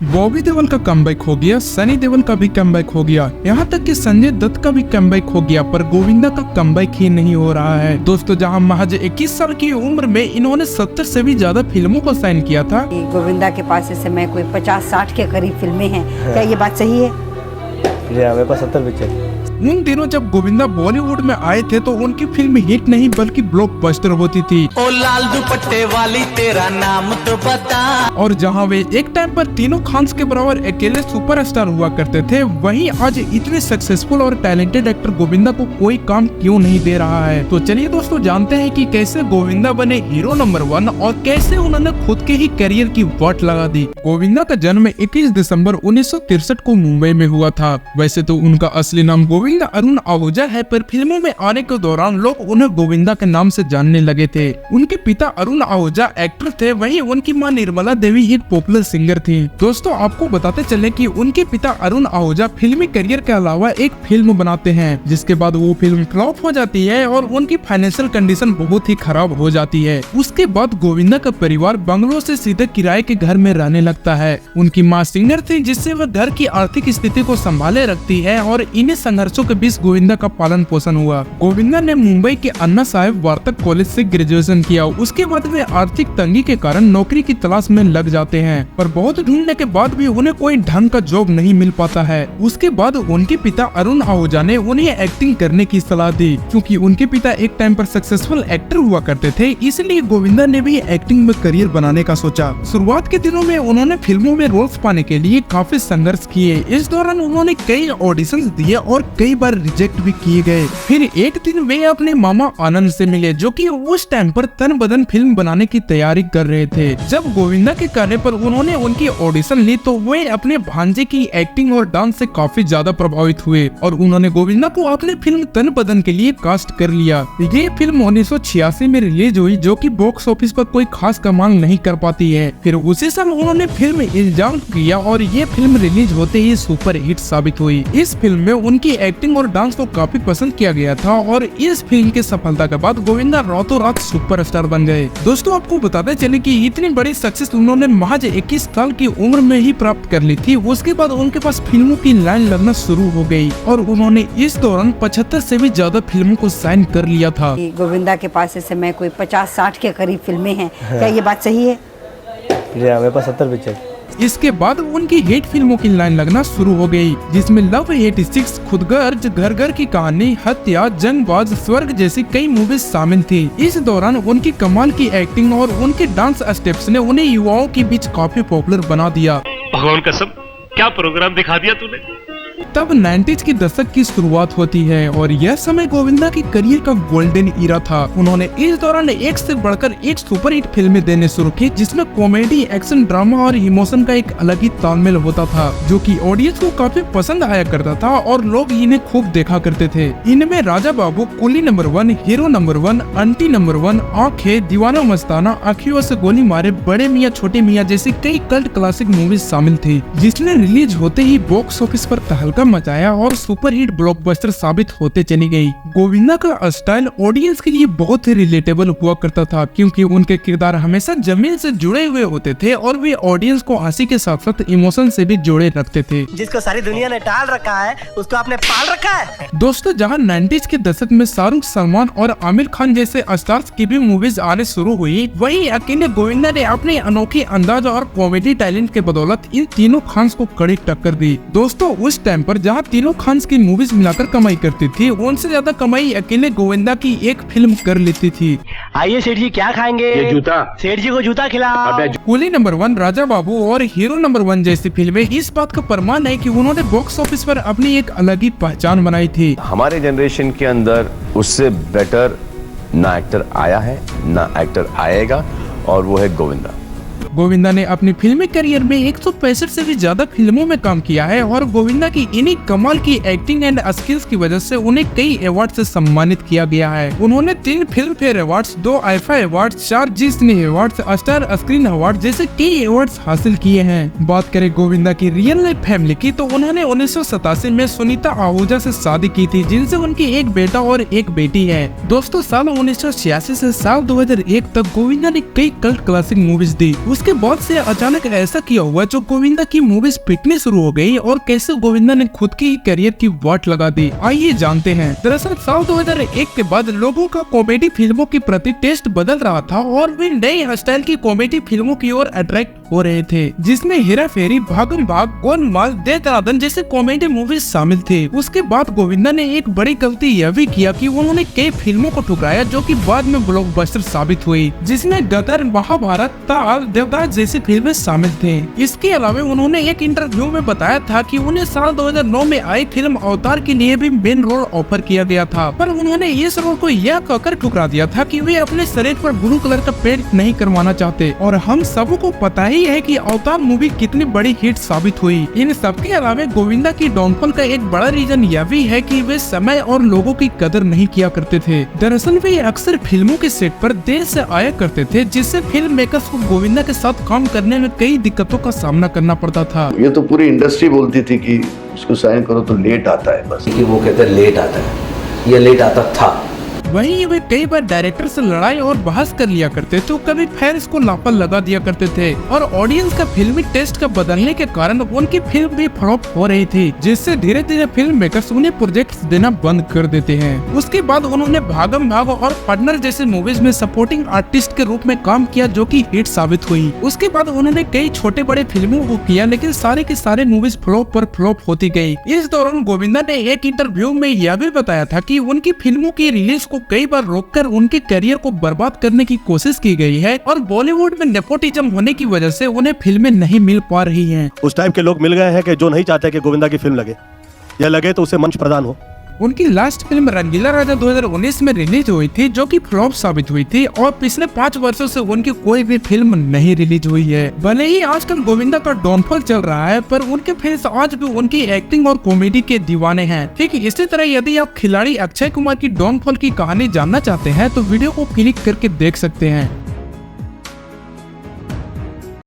बॉबी देओल का कमबैक हो गया, सनी देओल का भी कमबैक हो गया, यहाँ तक कि संजय दत्त का भी कमबैक हो गया, पर गोविंदा का कमबैक ही नहीं हो रहा है। दोस्तों, जहाँ महज 21 साल की उम्र में इन्होंने 70 से भी ज्यादा फिल्मों को साइन किया था। गोविंदा के पास इस समय कोई 50-60 के करीब फिल्में हैं। क्या ये बात सही है? मेरे पास 70 पिक्चर। उन दिनों जब गोविंदा बॉलीवुड में आए थे तो उनकी फिल्म हिट नहीं बल्कि ब्लॉकबस्टर होती थी। ओ लाल दुपट्टे वाली तेरा नाम तो बता। और जहां वे एक टाइम पर तीनों खान्स के बराबर अकेले सुपरस्टार हुआ करते थे, वहीं आज इतने सक्सेसफुल और टैलेंटेड एक्टर गोविंदा को कोई काम क्यों नहीं दे रहा है। तो चलिए दोस्तों, जानते हैं कि कैसे गोविंदा बने हीरो नंबर 1 और कैसे उन्होंने खुद के ही करियर की वाट लगा दी। गोविंदा का जन्म 21 दिसंबर 1963 को मुंबई में हुआ था। वैसे तो उनका असली नाम गोविंदा अरुण आहूजा है, पर फिल्मों में आने के दौरान लोग उन्हें गोविंदा के नाम से जानने लगे थे। उनके पिता अरुण आहूजा एक्टर थे, वहीं उनकी मां निर्मला देवी एक पॉपुलर सिंगर थी। दोस्तों, आपको बताते चले कि उनके पिता अरुण आहूजा फिल्मी करियर के अलावा एक फिल्म बनाते हैं, जिसके बाद वो फिल्म फ्लॉप हो जाती है और उनकी फाइनेंशियल कंडीशन बहुत ही खराब हो जाती है। उसके बाद गोविंदा का परिवार बंगलों से सीधे किराए के घर में रहने लगता है। उनकी माँ सिंगर थी, जिससे वह घर की आर्थिक स्थिति को संभाले रखती है और इन्हीं संघर्षों के बीच गोविंदा का पालन पोषण हुआ। गोविंदा ने मुंबई के अन्ना साहेब वार्तक कॉलेज से ग्रेजुएशन किया। उसके बाद वे आर्थिक तंगी के कारण नौकरी की तलाश में लग जाते हैं, पर बहुत ढूंढने के बाद भी उन्हें कोई ढंग का जॉब नहीं मिल पाता है। उसके बाद उनके पिता अरुण आहूजा ने उन्हें एक्टिंग करने की सलाह दी। क्योंकि उनके पिता एक टाइम पर सक्सेसफुल एक्टर हुआ करते थे, इसलिए गोविंदा ने भी एक्टिंग में करियर बनाने का सोचा। शुरुआत के दिनों में उन्होंने फिल्मों में रोल्स पाने के लिए काफी संघर्ष किए। इस दौरान उन्होंने कई ऑडिशंस दिए और कई बार रिजेक्ट भी किए गए। फिर एक दिन वे अपने मामा आनंद से मिले, जो कि उस टाइम पर तन बदन फिल्म बनाने की तैयारी कर रहे थे। जब गोविंदा के कहने पर उन्होंने उनकी ऑडिशन ली तो वे अपने भांजे की एक्टिंग और डांस से काफी ज्यादा प्रभावित हुए और उन्होंने गोविंदा को अपने फिल्म तन बदन के लिए कास्ट कर लिया। ये फिल्म 1986 में रिलीज हुई, जो कि बॉक्स ऑफिस पर कोई खास कमाल नहीं कर पाती है। फिर उसी साल उन्होंने फिल्म इल्जाम किया और ये फिल्म रिलीज होते ही सुपर हिट साबित हुई। इस फिल्म में उनकी एक्टिंग और डांस को काफी पसंद किया गया था और इस फिल्म की सफलता के बाद गोविंदा रातों रात सुपरस्टार बन गए। दोस्तों, आपको बताते चले कि इतनी बड़ी सक्सेस उन्होंने महज 21 साल की उम्र में ही प्राप्त कर ली थी। उसके बाद उनके पास फिल्मों की लाइन लगना शुरू हो गई और उन्होंने इस दौरान 75 से भी ज्यादा फिल्मों को साइन कर लिया था। गोविंदा के पास इस समय कोई 50-60 के करीब फिल्में हैं। क्या ये बात सही है? मेरे पास 70 पिक्चर। इसके बाद उनकी हिट फिल्मों की लाइन लगना शुरू हो गई, जिसमें लव 86, खुदगर्ज, घर घर की कहानी, हत्या, जंगबाज, स्वर्ग जैसी कई मूवीज शामिल थी। इस दौरान उनकी कमाल की एक्टिंग और उनके डांस स्टेप्स ने उन्हें युवाओं के बीच काफी पॉपुलर बना दिया। भगवान कसम, क्या प्रोग्राम दिखा दिया तूने। तब 90s की दशक की शुरुआत होती है और यह समय गोविंदा की करियर का गोल्डन ईरा था। उन्होंने इस दौरान एक से बढ़कर एक सुपरहिट फिल्में देने शुरू की, जिसमें कॉमेडी, एक्शन, ड्रामा और इमोशन का एक अलग ही तालमेल होता था, जो कि ऑडियंस को काफी पसंद आया करता था और लोग इन्हें खूब देखा करते थे। इनमें Raja Babu, Coolie number 1, hero number 1, aunty number 1, Aankhen, दीवाना मस्ताना, आँखियों से गोली मारे, बड़े मियाँ छोटे मियाँ जैसी कई कल्ट क्लासिक मूवीज शामिल थी, जिसने रिलीज होते ही बॉक्स ऑफिस पर तहलका मचाया और सुपरहिट ब्लॉकबस्टर साबित होते चली गई। गोविंदा का स्टाइल ऑडियंस के लिए बहुत ही रिलेटेबल हुआ करता था, क्योंकि उनके किरदार हमेशा जमीन से जुड़े हुए होते थे और वे ऑडियंस को हंसी के साथ साथ इमोशन से भी जोड़े रखते थे। जिसको सारी दुनिया ने टाल रखा है, उसको आपने पाल रखा है। दोस्तों, जहां 90s के दशक में शाहरुख, सलमान और आमिर खान जैसे स्टार्स की भी मूवीज आने शुरू हुई, वहीं अकेले गोविंदा ने अपने अनोखे अंदाज और कॉमेडी टैलेंट के बदौलत इन तीनों खान्स को कड़ी टक्कर दी। दोस्तों, उस टाइम पर जहां तीनों खान्स की मूवीज मिलाकर कमाई करती थी, उनसे ज्यादा कमाई अकेले गोविंदा की एक फिल्म कर लेती थी। आइए सेठ जी, क्या खाएंगे? ये जूता। सेठ जी को जूता खिलाओ। कुली नंबर 1, राजा बाबू और हीरो नंबर 1 जैसी फिल्में इस बात का प्रमाण है कि उन्होंने बॉक्स ऑफिस पर अपनी एक अलग ही पहचान बनाई थी। हमारे जनरेशन के अंदर उससे बेटर ना एक्टर आया है, ना एक्टर आएगा, और वो है गोविंदा। गोविंदा ने अपनी फिल्मी करियर में 165 से भी ज्यादा फिल्मों में काम किया है और गोविंदा की इन्हीं कमाल की एक्टिंग एंड स्किल्स की वजह से उन्हें कई अवार्ड से सम्मानित किया गया है। उन्होंने 3 film fair awards, 2 IIFA awards, 4 जी सिने अवार्ड्स, स्टार स्क्रीन अवार्ड जैसे कई अवार्ड्स हासिल किए हैं। बात करें गोविंदा की रियल लाइफ फैमिली की, तो उन्होंने 1987 में सुनीता आहूजा से शादी की थी, जिनसे उनकी एक बेटा और एक बेटी है। दोस्तों, साल 1986 से साल 2001 तक गोविंदा ने कई कल्ट क्लासिक मूवीज दी। उसके बाद से अचानक ऐसा किया हुआ जो गोविंदा की मूवीज पिटने शुरू हो गई और कैसे गोविंदा ने खुद की करियर की वाट लगा दी, आइए जानते हैं। दरअसल साल 2001 के बाद लोगों का कॉमेडी फिल्मों के प्रति टेस्ट बदल रहा था और वे नए स्टाइल की कॉमेडी फिल्मों की ओर अट्रैक्ट हो रहे थे, जिसमें हेरा फेरी, भागम भाग, गोलमाल, दे दनादन जैसे कॉमेडी मूवीज शामिल थे। उसके बाद गोविंदा ने एक बड़ी गलती यह भी किया कि उन्होंने कई फिल्मों को ठुकराया जो कि बाद में ब्लॉकबस्टर साबित हुई, जिसमें गदर, महाभारत, ताल, देवदास जैसी फिल्में शामिल थे। इसके अलावा उन्होंने एक इंटरव्यू में बताया था कि उन्हें साल 2009 में आई फिल्म अवतार के लिए भी मेन रोल ऑफर किया गया था, पर उन्होंने इस रोल को यह कहकर ठुकरा दिया था कि वे अपने शरीर पर ब्लू कलर का पेंट नहीं करवाना चाहते। और हम सबको पता ही है कि अवतार मूवी कितनी बड़ी हिट साबित हुई। इन सबके अलावा गोविंदा की डाउनफॉल का एक बड़ा रीजन यह भी है कि वे समय और लोगों की कदर नहीं किया करते थे। दरअसल वे अक्सर फिल्मों के सेट पर देर से आया करते थे, जिससे फिल्म मेकर्स को गोविंदा के साथ काम करने में कई दिक्कतों का सामना करना पड़ता था। ये तो पूरी इंडस्ट्री बोलती थी कि उसको साइन करो तो लेट आता है, बस कि वो कहते हैं लेट आता है, ये लेट आता था। वहीं वे कई बार डायरेक्टर से लड़ाई और बहस कर लिया करते तो कभी फैंस को लापा लगा दिया करते थे और ऑडियंस का फिल्मी टेस्ट का बदलने के कारण उनकी फिल्म भी फ्लॉप हो रही थी, जिससे धीरे धीरे फिल्म मेकर्स उन्हें प्रोजेक्ट्स देना बंद कर देते हैं। उसके बाद उन्होंने भागम भाग और पार्टनर जैसे मूवीज में सपोर्टिंग आर्टिस्ट के रूप में काम किया जो कि हिट साबित हुई। उसके बाद उन्होंने कई छोटे बड़े फिल्मों को किया, लेकिन सारे के सारे मूवीज फ्लॉप पर फ्लॉप होती गयी। इस दौरान गोविंदा ने एक इंटरव्यू में यह भी बताया था कि उनकी फिल्मों की रिलीज को कई बार रोककर उनके करियर को बर्बाद करने की कोशिश की गई है और बॉलीवुड में नेपोटिज्म होने की वजह से उन्हें फिल्में नहीं मिल पा रही हैं। उस टाइम के लोग मिल गए हैं कि जो नहीं चाहते कि गोविंदा की फिल्म लगे या लगे तो उसे मंच प्रदान हो। उनकी लास्ट फिल्म रंगीला राजा 2019 में रिलीज हुई थी जो कि फ्लॉप साबित हुई थी और पिछले 5 वर्षों से उनकी कोई भी फिल्म नहीं रिलीज हुई है। भले ही आजकल गोविंदा का डाउनफॉल चल रहा है, पर उनके फैंस आज भी उनकी एक्टिंग और कॉमेडी के दीवाने हैं। ठीक इसी तरह यदि आप खिलाड़ी अक्षय कुमार की डाउनफॉल की कहानी जानना चाहते हैं तो वीडियो को क्लिक करके देख सकते हैं।